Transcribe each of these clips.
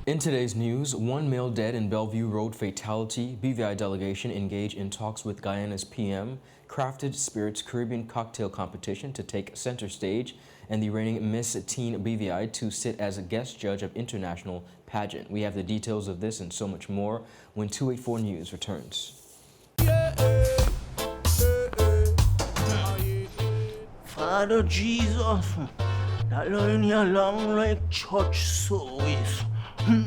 In today's news, one male dead in Bellevue Road fatality, BVI delegation engaged in talks with Guyana's PM, crafted Spirits Caribbean cocktail competition to take center stage, and the reigning Miss Teen BVI to sit as a guest judge of international pageant. We have the details of this and so much more when 284 News returns. Father Jesus, that line here long like church service. Alright,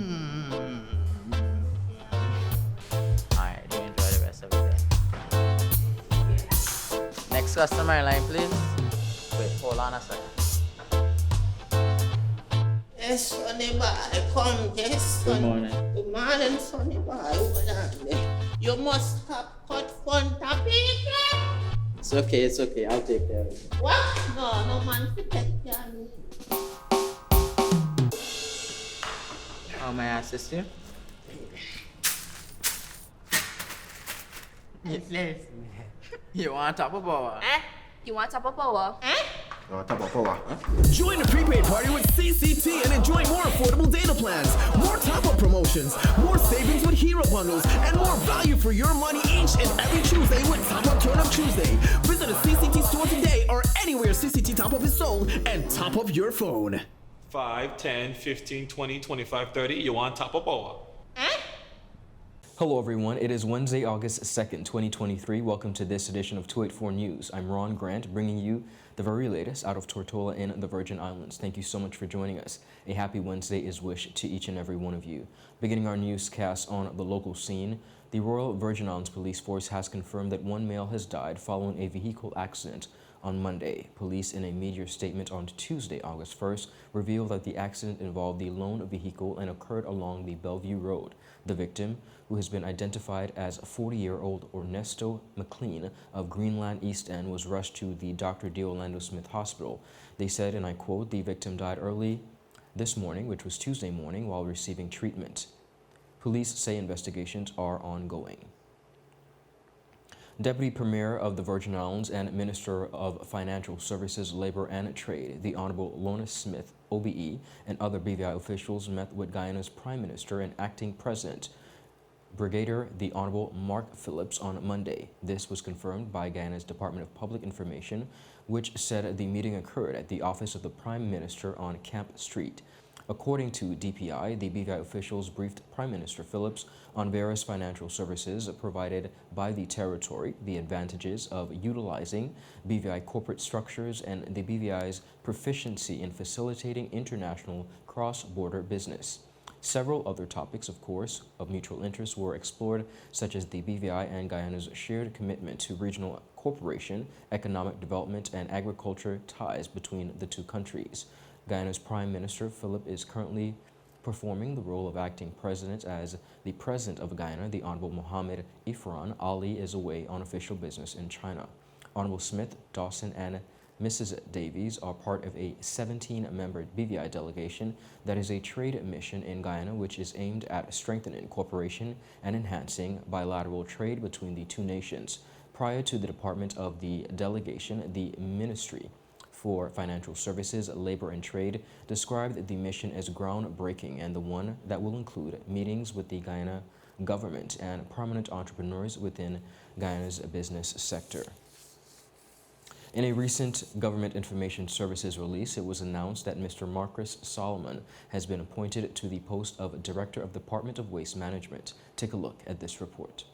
do enjoy the rest of the day. Next customer line, please. Wait, hold on a second. Yes, Sonny boy, come, yes, Good son. morning. Good morning, Sonny boy. Hold on there. You must have cut front of people. It's okay, I'll take care of it. What? No man to take care of me. How may I assist you? You want top of power? You want top of power? Join the prepaid party with CCT and enjoy more affordable data plans, more top-up promotions, more savings with hero bundles, and more value for your money each and every Tuesday with Top Up Turn Up Tuesday. Visit a CCT store today or anywhere CCT Top Up is sold and top up your phone. 5, 10, 15, 20, 25, 30. You want top of power? Hello everyone, it is Wednesday, August 2nd, 2023. Welcome to this edition of 284 News. I'm Ron Grant, bringing you the very latest out of Tortola in the Virgin Islands. Thank you so much for joining us. A happy Wednesday is wished to each and every one of you. Beginning our newscast on the local scene, the Royal Virgin Islands Police Force has confirmed that one male has died following a vehicle accident on Monday. Police, in a media statement on Tuesday, August 1st, revealed that the accident involved the lone vehicle and occurred along the Bellevue Road. The victim, who has been identified as 40-year-old Ernesto McLean of Greenland East End, was rushed to the Dr. D. Orlando Smith Hospital. They said, and I quote, "The victim died early this morning," which was Tuesday morning, while receiving treatment. Police say investigations are ongoing. Deputy Premier of the Virgin Islands and Minister of Financial Services, Labor and Trade, the Honorable Lorna Smith, OBE, and other BVI officials met with Guyana's Prime Minister and Acting President, Brigadier the Honorable Mark Phillips, on Monday. This was confirmed by Guyana's Department of Public Information, which said the meeting occurred at the office of the Prime Minister on Camp Street. According to DPI, the BVI officials briefed Prime Minister Phillips on various financial services provided by the territory, the advantages of utilizing BVI corporate structures, and the BVI's proficiency in facilitating international cross-border business. Several other topics, of course, of mutual interest were explored, such as the BVI and Guyana's shared commitment to regional cooperation, economic development, and agriculture ties between the two countries. Guyana's Prime Minister Philip is currently performing the role of acting president, as the president of Guyana, the Honorable Mohammed Ifran Ali, is away on official business in China. Honorable Smith, Dawson, and Mrs. Davies are part of a 17-member BVI delegation that is a trade mission in Guyana, which is aimed at strengthening cooperation and enhancing bilateral trade between the two nations. Prior to the department of the delegation, the Ministry for Financial Services, Labor and Trade described the mission as groundbreaking and the one that will include meetings with the Guyana government and prominent entrepreneurs within Guyana's business sector. In a recent Government Information Services release, it was announced that Mr. Marcus Solomon has been appointed to the post of Director of Department of Waste Management. Take a look at this report.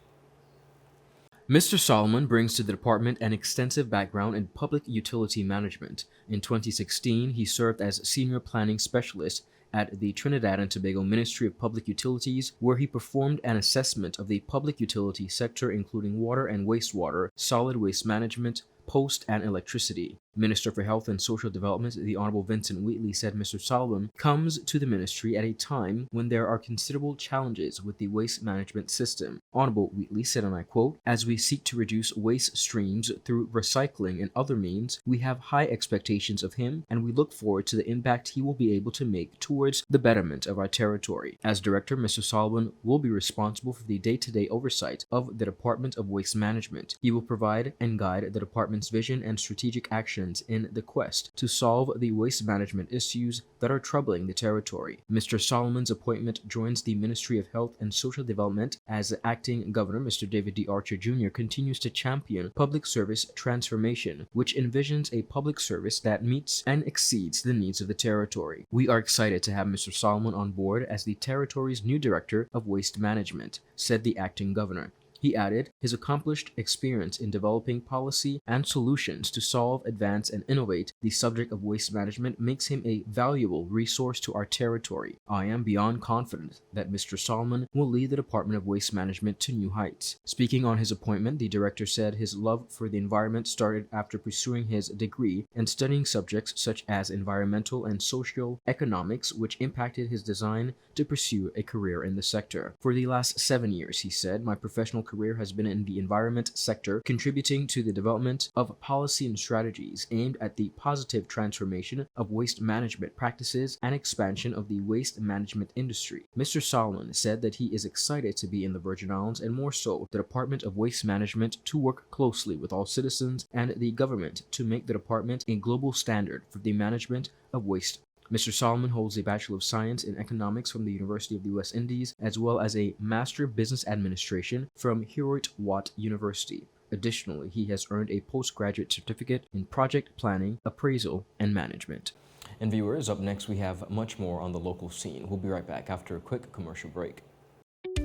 Mr. Solomon brings to the department an extensive background in public utility management. In 2016, he served as Senior Planning Specialist at the Trinidad and Tobago Ministry of Public Utilities, where he performed an assessment of the public utility sector, including water and wastewater, solid waste management, post, and electricity. Minister for Health and Social Development, the Honorable Vincent Wheatley, said Mr. Solomon comes to the ministry at a time when there are considerable challenges with the waste management system. Honorable Wheatley said, and I quote, "As we seek to reduce waste streams through recycling and other means, we have high expectations of him, and we look forward to the impact he will be able to make towards the betterment of our territory. As Director, Mr. Solomon will be responsible for the day-to-day oversight of the Department of Waste Management. He will provide and guide the department department's vision and strategic actions in the quest to solve the waste management issues that are troubling the territory. Mr. Solomon's appointment joins the Ministry of Health and Social Development as acting governor. Mr. David D. Archer Jr. continues to champion public service transformation, which envisions a public service that meets and exceeds the needs of the territory. We are excited to have Mr. Solomon on board as the territory's new director of waste management, said the acting governor. He added, his accomplished experience in developing policy and solutions to solve, advance, and innovate the subject of waste management makes him a valuable resource to our territory. I am beyond confident that Mr. Solomon will lead the Department of Waste Management to new heights. Speaking on his appointment, the director said his love for the environment started after pursuing his degree and studying subjects such as environmental and social economics, which impacted his design to pursue a career in the sector. For the last 7 years, he said, my professional career has been in the environment sector, contributing to the development of policy and strategies aimed at the positive transformation of waste management practices and expansion of the waste management industry. Mr. Solomon said that he is excited to be in the Virgin Islands and more so the Department of Waste Management to work closely with all citizens and the government to make the department a global standard for the management of waste. Mr. Solomon holds a Bachelor of Science in Economics from the University of the West Indies, as well as a Master of Business Administration from Hewlett-Watt University. Additionally, he has earned a postgraduate certificate in project planning, appraisal, and management. And viewers, up next we have much more on the local scene. We'll be right back after a quick commercial break.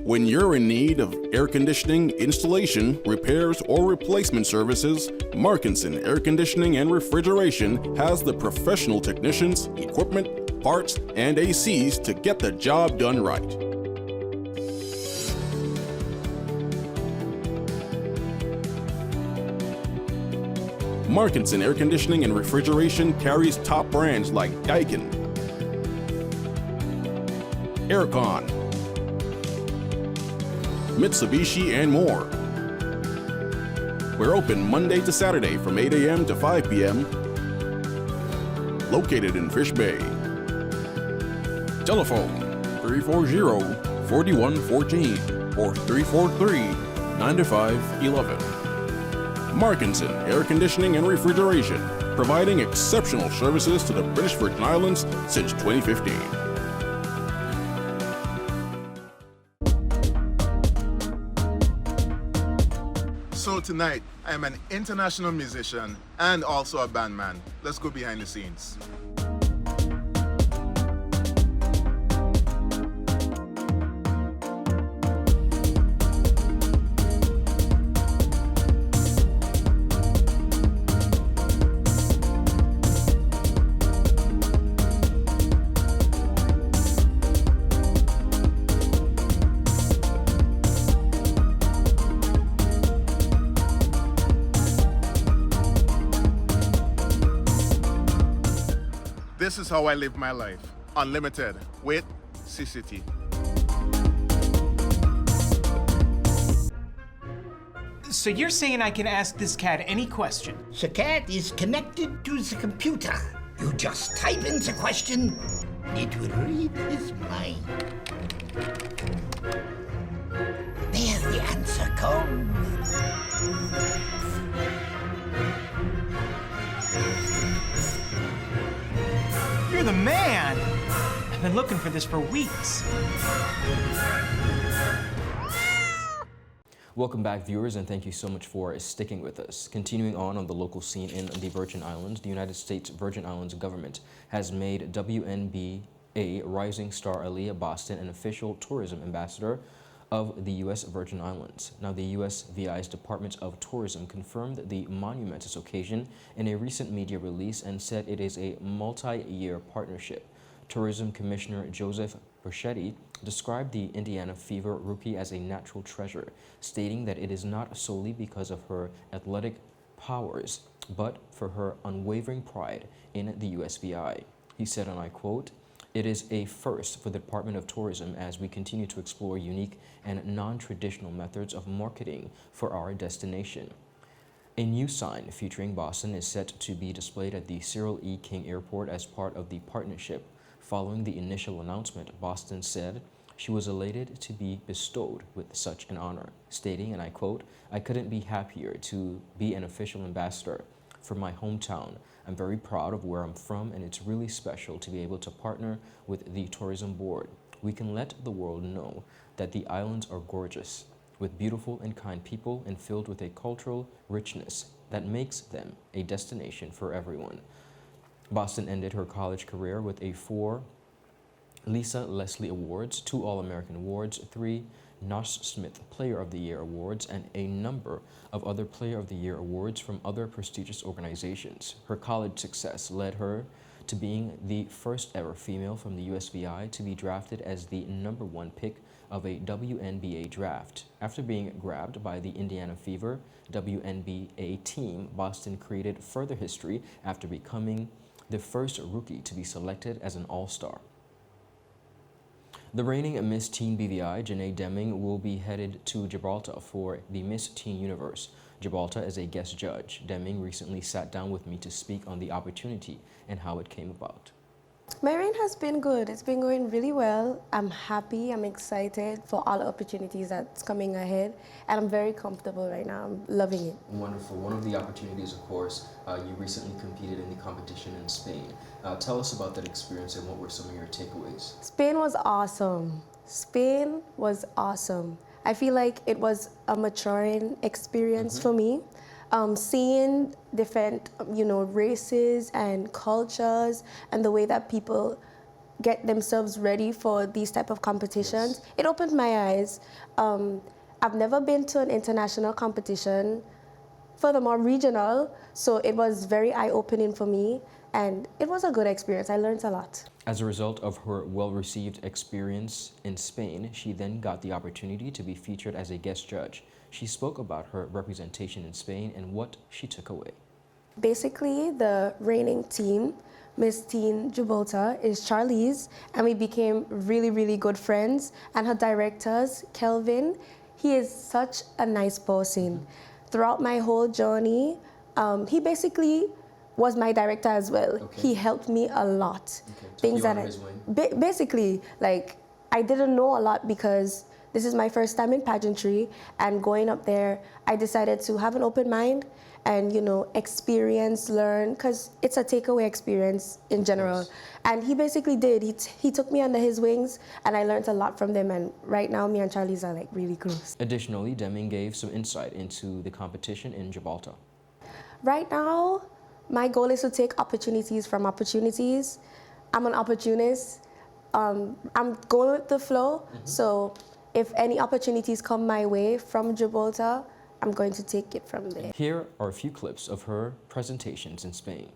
When you're in need of air conditioning, installation, repairs, or replacement services, Markinson Air Conditioning and Refrigeration has the professional technicians, equipment, parts, and ACs to get the job done right. Markinson Air Conditioning and Refrigeration carries top brands like Daikin, Aircon, Mitsubishi, and more. We're open Monday to Saturday from 8 a.m. to 5 p.m. Located in Fish Bay. Telephone 340-4114 or 343-9511. Markinson Air Conditioning and Refrigeration, providing exceptional services to the British Virgin Islands since 2015. So tonight, I am an international musician and also a bandman. Let's go behind the scenes. This is how I live my life. Unlimited with CCT. So you're saying I can ask this cat any question? The cat is connected to the computer. You just type in the question, it will read his mind. There the answer comes. You're the man! I've been looking for this for weeks. Welcome back, viewers, and thank you so much for sticking with us. Continuing on the local scene in the Virgin Islands, the United States Virgin Islands government has made WNBA rising star Aaliyah Boston an official tourism ambassador of the U.S. Virgin Islands. Now, the USVI's Department of Tourism confirmed the monumentous occasion in a recent media release and said it is a multi-year partnership. Tourism Commissioner Joseph Burchetti described the Indiana Fever rookie as a natural treasure, stating that it is not solely because of her athletic powers, but for her unwavering pride in the USVI. He said, and I quote, "It is a first for the Department of Tourism as we continue to explore unique and non-traditional methods of marketing for our destination." A new sign featuring Boston is set to be displayed at the Cyril E. King Airport as part of the partnership. Following the initial announcement, Boston said She was elated to be bestowed with such an honor, stating, and I quote, "I couldn't be happier to be an official ambassador for my hometown. I'm very proud of where I'm from, and it's really special to be able to partner with the tourism board. We can let the world know that the islands are gorgeous, with beautiful and kind people and filled with a cultural richness that makes them a destination for everyone." Boston ended her college career with 4 Lisa Leslie Awards, 2 All-American Awards, 3 Nosh Smith Player of the Year Awards, and a number of other Player of the Year Awards from other prestigious organizations. Her college success led her to being the first ever female from the USVI to be drafted as the #1 pick of a WNBA draft. After being grabbed by the Indiana Fever WNBA team, Boston created further history after becoming the first rookie to be selected as an All-Star. The reigning Miss Teen BVI, Janae Deming, will be headed to Gibraltar for the Miss Teen Universe, Gibraltar as a guest judge. Deming recently sat down with me to speak on the opportunity and how it came about. My reign has been good. It's been going really well. I'm happy. I'm excited for all the opportunities that's coming ahead. And I'm very comfortable right now. I'm loving it. Wonderful. One of the opportunities, of course, you recently competed in the competition in Spain. Tell us about that experience and what were some of your takeaways? Spain was awesome. Spain was awesome. I feel like it was a maturing experience for me. Seeing different, races and cultures and the way that people get themselves ready for these type of competitions, it opened my eyes. I've never been to an international competition, furthermore regional, so it was very eye-opening for me, and it was a good experience. I learned a lot. As a result of her well-received experience in Spain, she then got the opportunity to be featured as a guest judge. She spoke about her representation in Spain and what she took away. Basically, the reigning team, Miss Teen Gibraltar, is Charlize, and we became really, really good friends. And her directors, Kelvin, he is such a nice person. Throughout my whole journey, he basically was my director as well. Okay. He helped me a lot. Okay. Things that basically, like, I didn't know a lot because this is my first time in pageantry, and going up there, I decided to have an open mind and, experience, learn, because it's a takeaway experience in general. And he basically did. He took me under his wings, and I learned a lot from them, and right now, me and Charlize are, like, really close. Additionally, Deming gave some insight into the competition in Gibraltar. Right now, my goal is to take opportunities from opportunities. I'm an opportunist. I'm going with the flow, so if any opportunities come my way from Gibraltar, I'm going to take it from there. Here are a few clips of her presentations in Spain.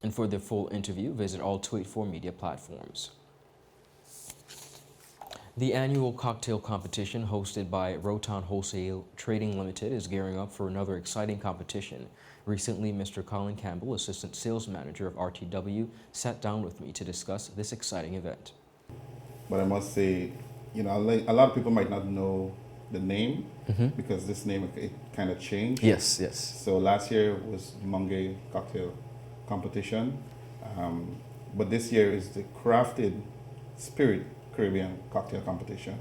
And for the full interview, visit all 284 media platforms. The annual cocktail competition hosted by Roton Wholesale Trading Limited is gearing up for another exciting competition. Recently, Mr. Colin Campbell, Assistant Sales Manager of RTW, sat down with me to discuss this exciting event. But I must say, a lot of people might not know the name because this name, it kind of changed. Yes. So last year was Mungay Cocktail Competition, but this year is the Crafted Spirit Caribbean Cocktail Competition,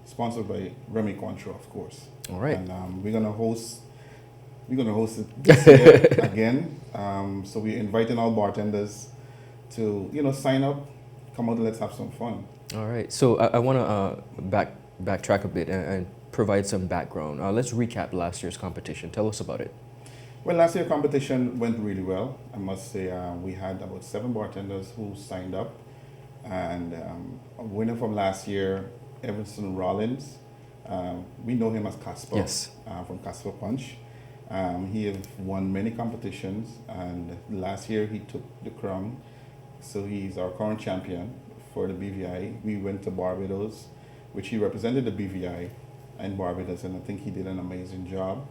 sponsored by Remy Cointreau, of course. All right. And we're gonna host it this year again. So we're inviting all bartenders to sign up, come out and let's have some fun. All right. So I want to backtrack a bit and provide some background. Let's recap last year's competition. Tell us about it. Well, last year's competition went really well. I must say we had about 7 bartenders who signed up. And a winner from last year, Evanson Rollins, we know him as Casper, yes. From Casper Punch. He has won many competitions, and last year he took the crown. So he's our current champion for the BVI. We went to Barbados which he represented the BVI in Barbados, and I think he did an amazing job.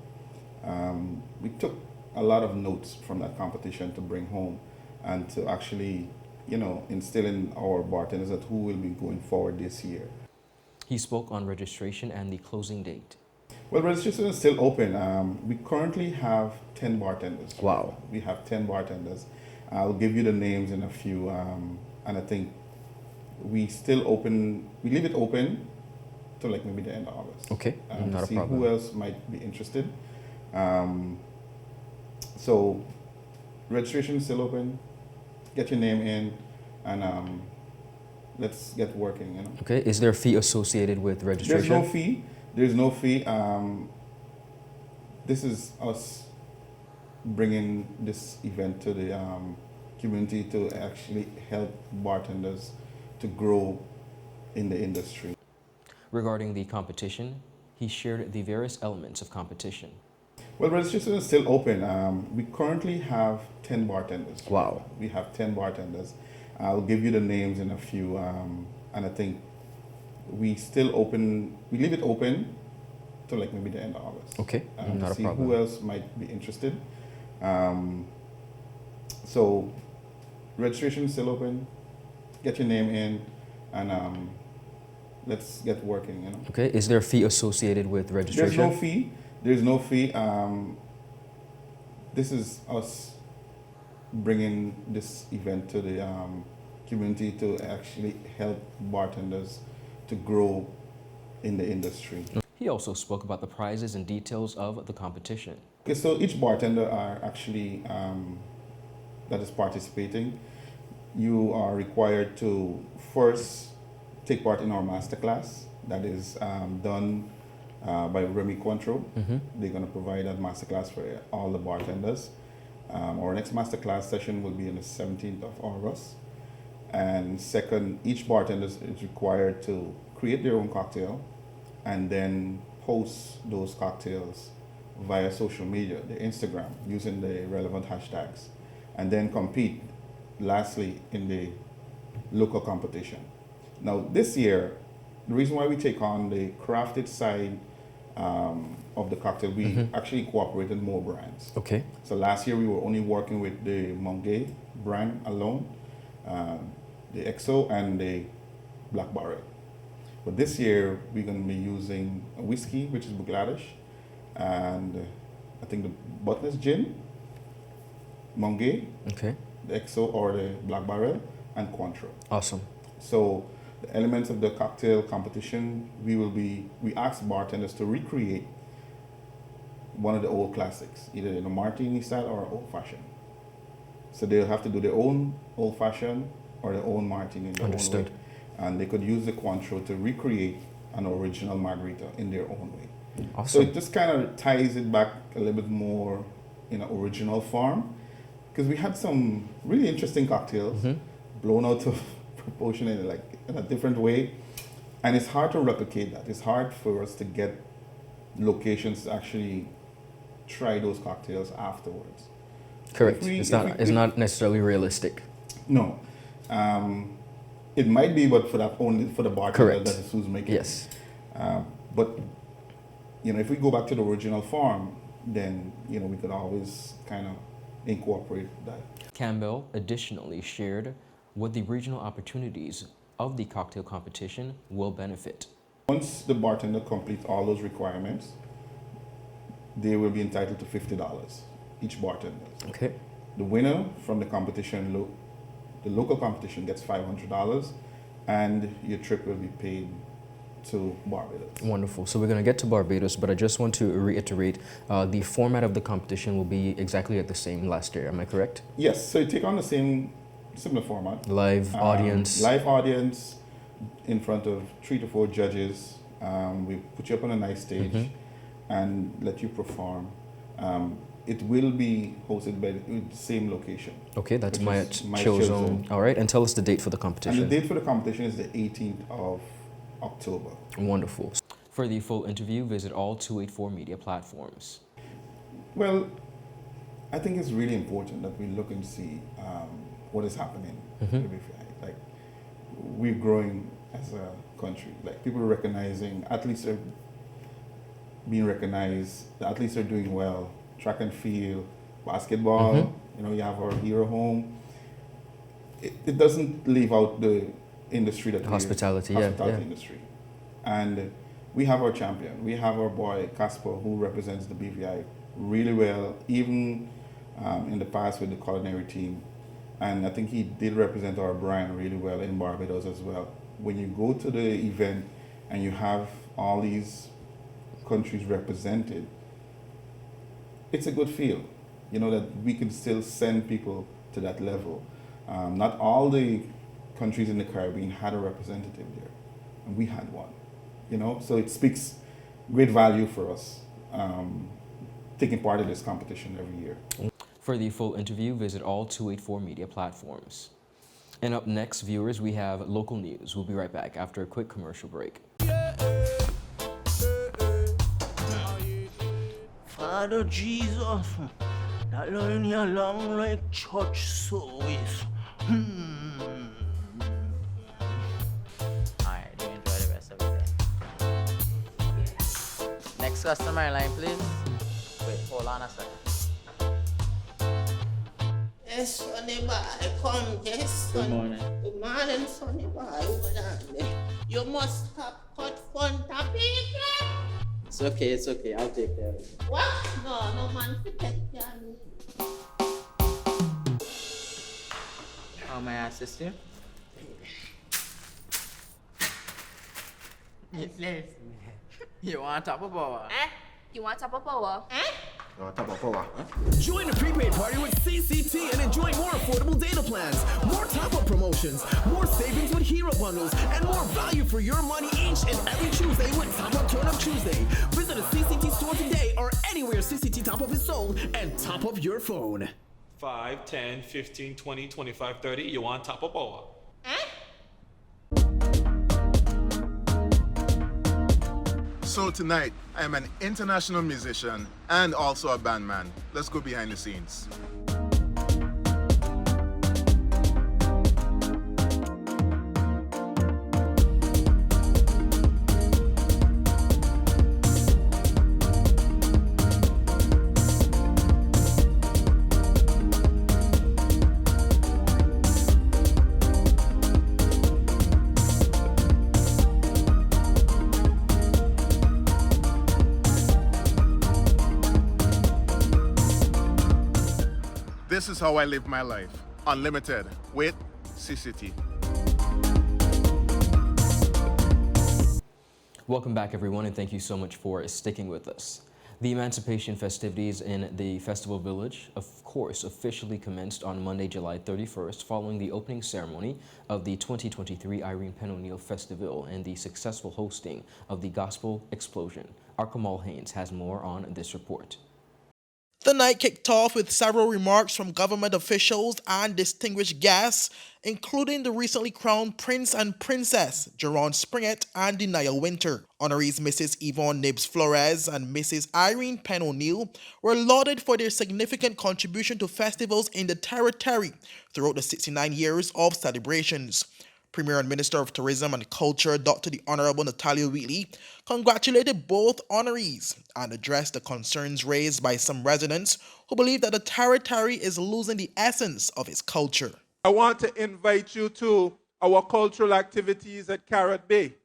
We took a lot of notes from that competition to bring home and to actually, instill in our bartenders that who will be going forward this year. He spoke on registration and the closing date. Well, registration is still open. We currently have 10 bartenders. Wow. We have 10 bartenders. I'll give you the names in a few, and I think we leave it open to like maybe the end of August. Okay, not to a see problem. who else might be interested. So registration is still open. Get your name in, and let's get working. Okay, is there a fee associated with registration? There's no fee. There's no fee. This is us bringing this event to the community to actually help bartenders to grow in the industry. Regarding the competition, he shared the various elements of competition. Well, registration is still open. We currently have 10 bartenders. Wow. We have 10 bartenders. I'll give you the names in a few, and I think we leave it open to like maybe the end of August. Okay, not to a see problem. who else might be interested. So registration is still open. Get your name in, and let's get working. Okay, is there a fee associated with registration? There's no fee. There's no fee. This is us bringing this event to the community to actually help bartenders to grow in the industry. He also spoke about the prizes and details of the competition. Okay, so each bartender are actually that is participating, you are required to first take part in our masterclass that is done by Remy Contro. They're going to provide that masterclass for all the bartenders. Our next masterclass session will be on the 17th of August. And second, each bartender is required to create their own cocktail and then post those cocktails via social media, the Instagram, using the relevant hashtags, and then compete, lastly, in the local competition. Now, this year, the reason why we take on the crafted side of the cocktail, we actually cooperated more brands. Okay. So last year we were only working with the Monge brand alone, the XO and the Black Barrel. But this year we're going to be using a whiskey, which is Bangladesh, and I think the Butler's Gin, Monge, okay, the XO or the Black Barrel, and Cointreau. Awesome. So the elements of the cocktail competition, we ask bartenders to recreate one of the old classics, either in a martini style or old fashioned. So they'll have to do their own old fashioned or their own martini in their Understood. own way. And they could use the Cointreau to recreate an original margarita in their own way. Awesome. So it just kind of ties it back a little bit more in an original form, because we had some really interesting cocktails blown out of proportion in a different way, and it's hard to replicate that. It's hard for us to get locations to actually try those cocktails afterwards. Correct. It's not necessarily realistic. No, it might be, but only for the bartender that is who's making yes. it. But if we go back to the original form, then we could always kind of incorporate that. Campbell additionally shared what the regional opportunities of the cocktail competition will benefit. Once the bartender completes all those requirements, they will be entitled to $50, each bartender. Okay. The winner from the competition, the local competition, gets $500, and your trip will be paid to Barbados. Wonderful. So we're going to get to Barbados, but I just want to reiterate, the format of the competition will be exactly like the same last year. Am I correct? Yes. So you take on the similar format. Live audience. Live audience in front of 3 to 4 judges. We put you up on a nice stage and let you perform. It will be hosted by the same location. Okay, that's my chill zone. All right, and tell us the date for the competition. And the date for the competition is the 18th of October. Wonderful. For the full interview, visit all 284 media platforms. Well, I think it's really important that we look and see what is happening. Like, we're growing as a country. Like people recognizing athletes are being recognized, the athletes are doing well. Track and field, basketball, you know, you have our hero home. It doesn't leave out the industry that hospitality industry. And we have our champion. We have our boy Casper, who represents the BVI really well, even in the past with the culinary team. And I think he did represent our brand really well in Barbados as well. When you go to the event and you have all these countries represented, it's a good feel, you know, that we can still send people to that level. Not all the countries in the Caribbean had a representative there, and we had one, you know, so it speaks great value for us taking part in this competition every year. For the full interview, visit all 284 media platforms. And up next, viewers, we have local news. We'll be right back after a quick commercial break. Father Jesus, that line here long like church service. Alright, do enjoy the rest of the day. Next customer line, please. Wait, hold on a second. Yes, Sonny boy, come, yes, son. Good morning. Good morning, Sonny boy. Hold on there. You must have cut front of people. It's okay, I'll take care of it. What? No man, forget you. How may I assist you? You want top of power? You want top of power? Join the prepaid party with CCT and enjoy more affordable data plans, more top-up promotions, more savings with hero bundles, and more value for your money each and every Tuesday with Top Up Turn Up Tuesday. Visit a CCT store today or anywhere CCT Top Up is sold and top up your phone. 5, 10, 15, 20, 25, 30. You want top of power? So tonight, I am an international musician and also a bandman. Let's go behind the scenes. This is how I live my life. Unlimited with CCT. Welcome back, everyone, and thank you so much for sticking with us. The Emancipation festivities in the Festival Village, of course, officially commenced on Monday, July 31st, following the opening ceremony of the 2023 Irene Penn O'Neill Festival and the successful hosting of the Gospel Explosion. Our Kamal Haynes has more on this report. The night kicked off with several remarks from government officials and distinguished guests, including the recently crowned Prince and Princess, Jerron Springett and Denia Winter. Honorees Mrs. Yvonne Nibs Flores and Mrs. Irene Penn O'Neill were lauded for their significant contribution to festivals in the territory throughout the 69 years of celebrations. Premier and Minister of Tourism and Culture, Dr. the Honorable Natalia Wheatley, congratulated both honorees and addressed the concerns raised by some residents who believe that the territory is losing the essence of its culture. I want to invite you to our cultural activities at Carrot Bay.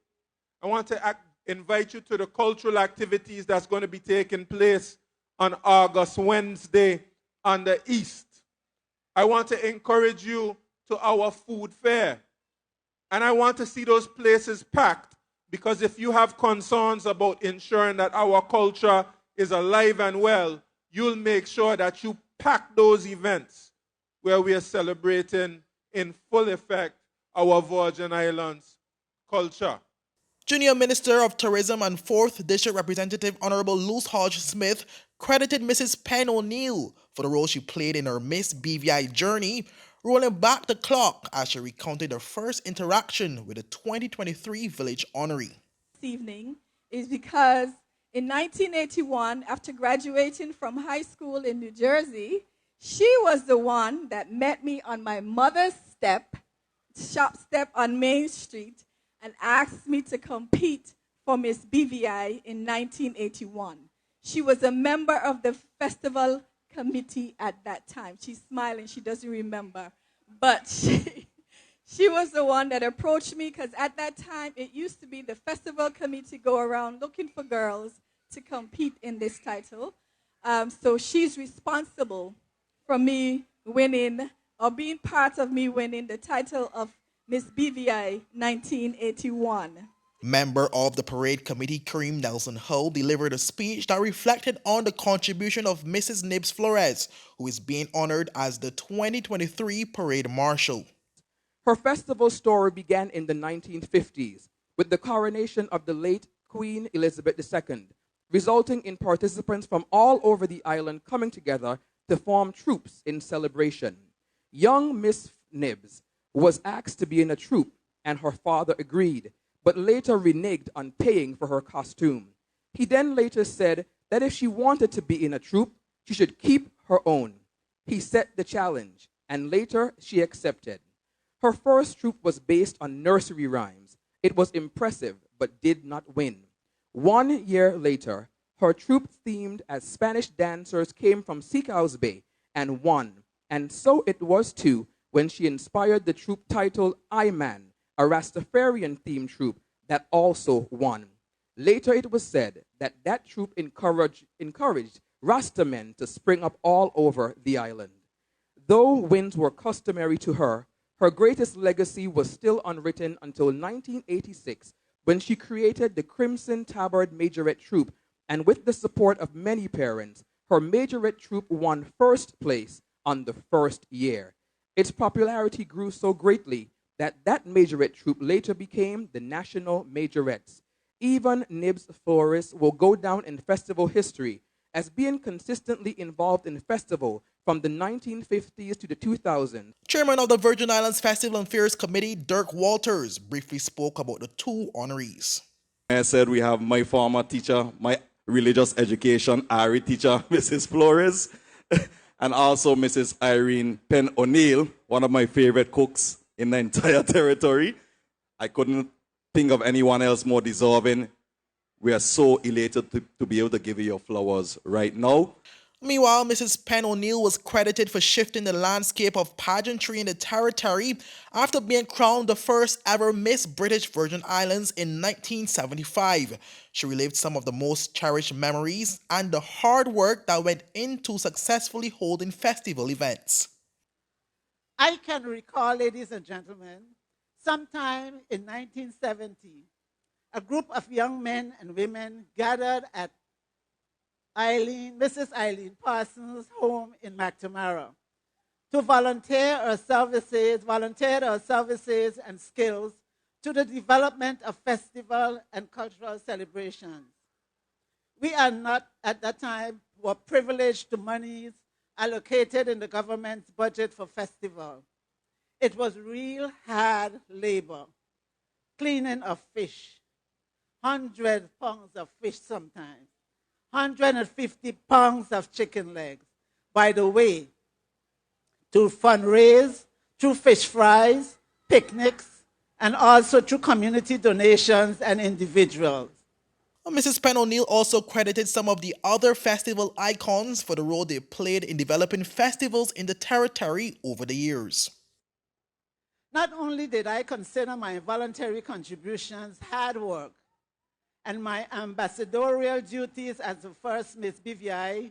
I want to invite you to the cultural activities that's going to be taking place on August Wednesday on the East. I want to encourage you to our food fair. And I want to see those places packed, because if you have concerns about ensuring that our culture is alive and well, you'll make sure that you pack those events where we are celebrating in full effect our Virgin Islands culture. Junior Minister of Tourism and 4th District Representative Honorable Luz Hodge Smith credited Mrs. Penn O'Neill for the role she played in her Miss BVI journey, rolling back the clock as she recounted her first interaction with the 2023 Village Honoree. This evening is because in 1981, after graduating from high school in New Jersey, she was the one that met me on my mother's shop step on Main Street, and asked me to compete for Miss BVI in 1981. She was a member of the festival committee at that time. She's smiling, she doesn't remember. But she was the one that approached me, because at that time it used to be the festival committee go around looking for girls to compete in this title. So she's responsible for me winning, or being part of me winning the title of Miss BVI 1981. Member of the parade committee, Kareem Nelson Ho, delivered a speech that reflected on the contribution of Mrs. Nibs Flores, who is being honored as the 2023 parade marshal. Her festival story began in the 1950s with the coronation of the late Queen Elizabeth II, resulting in participants from all over the island coming together to form troops in celebration. Young Miss Nibs was asked to be in a troop, and her father agreed, but later reneged on paying for her costume. He then later said that if she wanted to be in a troop, she should keep her own. He set the challenge, and later she accepted. Her first troop was based on nursery rhymes. It was impressive, but did not win. 1 year later, her troupe, themed as Spanish dancers, came from Seacows Bay and won. And so it was too when she inspired the troupe titled I Man, a Rastafarian-themed troupe that also won. Later it was said that that troupe encouraged Rastamen to spring up all over the island. Though wins were customary to her, her greatest legacy was still unwritten until 1986, when she created the Crimson Tabard Majorette Troupe, and with the support of many parents, her Majorette Troupe won first place on the first year. Its popularity grew so greatly that Majorette Troupe later became the National Majorettes. Even Nibs Flores will go down in festival history as being consistently involved in festival from the 1950s to the 2000s. Chairman of the Virgin Islands Festival and Fairs Committee, Dirk Walters, briefly spoke about the two honorees. I said we have my former teacher, my religious education RE teacher, Mrs. Flores, and also Mrs. Irene Penn O'Neill, one of my favorite cooks in the entire territory. I couldn't think of anyone else more deserving. We are so elated to be able to give you your flowers right now. Meanwhile, Mrs. Penn O'Neill was credited for shifting the landscape of pageantry in the territory after being crowned the first ever Miss British Virgin Islands in 1975. She relived some of the most cherished memories and the hard work that went into successfully holding festival events. I can recall, ladies and gentlemen, sometime in 1970, a group of young men and women gathered at Mrs. Eileen Parsons' home in McNamara to volunteer our services and skills to the development of festival and cultural celebrations. We are not, at that time, were privileged to monies allocated in the government's budget for festival. It was real hard labor, cleaning of fish, 100 pounds of fish sometimes, 150 pounds of chicken legs. By the way, to fundraise through fish fries, picnics, and also through community donations and individuals. Mrs. Penn O'Neill also credited some of the other festival icons for the role they played in developing festivals in the territory over the years. Not only did I consider my voluntary contributions hard work and my ambassadorial duties as the first Miss BVI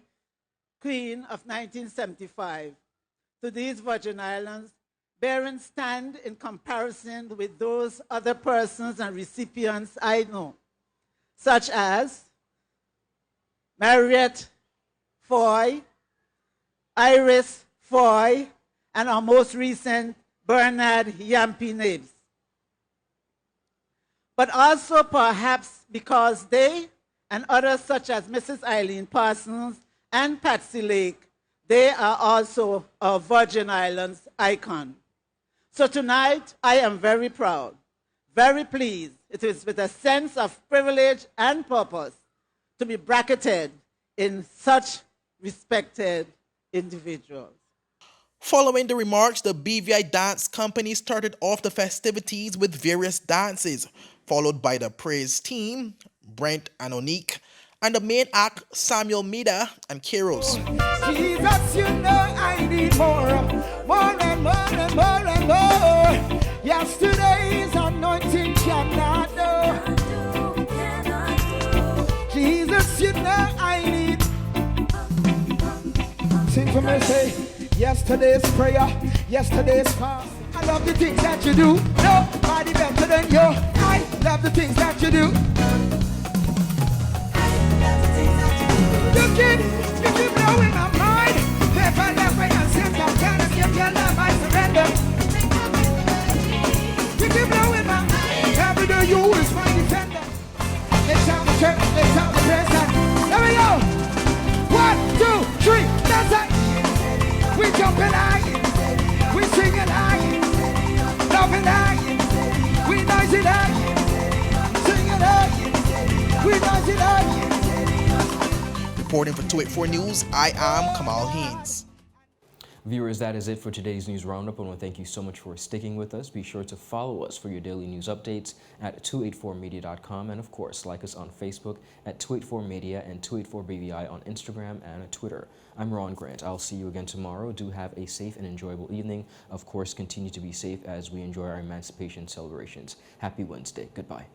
Queen of 1975 to these Virgin Islands, bearing stand in comparison with those other persons and recipients I know, such as Marriott Foy, Iris Foy, and our most recent Bernard Yampy Nibs. But also perhaps because they and others such as Mrs. Eileen Parsons and Patsy Lake, they are also a Virgin Islands icon. So tonight, I am very proud, very pleased. It is with a sense of privilege and purpose to be bracketed in such respected individuals. Following the remarks, the BVI Dance Company started off the festivities with various dances, followed by the praise team, Brent and Onique, and the main act, Samuel Mida and Kiros. Jesus, you know I need more and more and more. Yesterday's anointing cannot do. Jesus, you know I need. Sing for me, say, yesterday's prayer, yesterday's fast. I love the things that you do. Nobody better than you. I love the things that you do. You keep blowing my mind. Never left me and since I can't give your love, I surrender. You keep blowing my mind. Every day you is my defender. Let's have the church, let's have the prayer time. There we go. 1, 2, 3, that's it. We jumping high, we singing high, loving high, we noisy high, singing high, we noisy high. Reporting for 284 News, I am Kamal Haynes. Viewers, that is it for today's News Roundup. I want to thank you so much for sticking with us. Be sure to follow us for your daily news updates at 284media.com, and of course, like us on Facebook at 284media and 284BVI on Instagram and Twitter. I'm Ron Grant. I'll see you again tomorrow. Do have a safe and enjoyable evening. Of course, continue to be safe as we enjoy our emancipation celebrations. Happy Wednesday. Goodbye.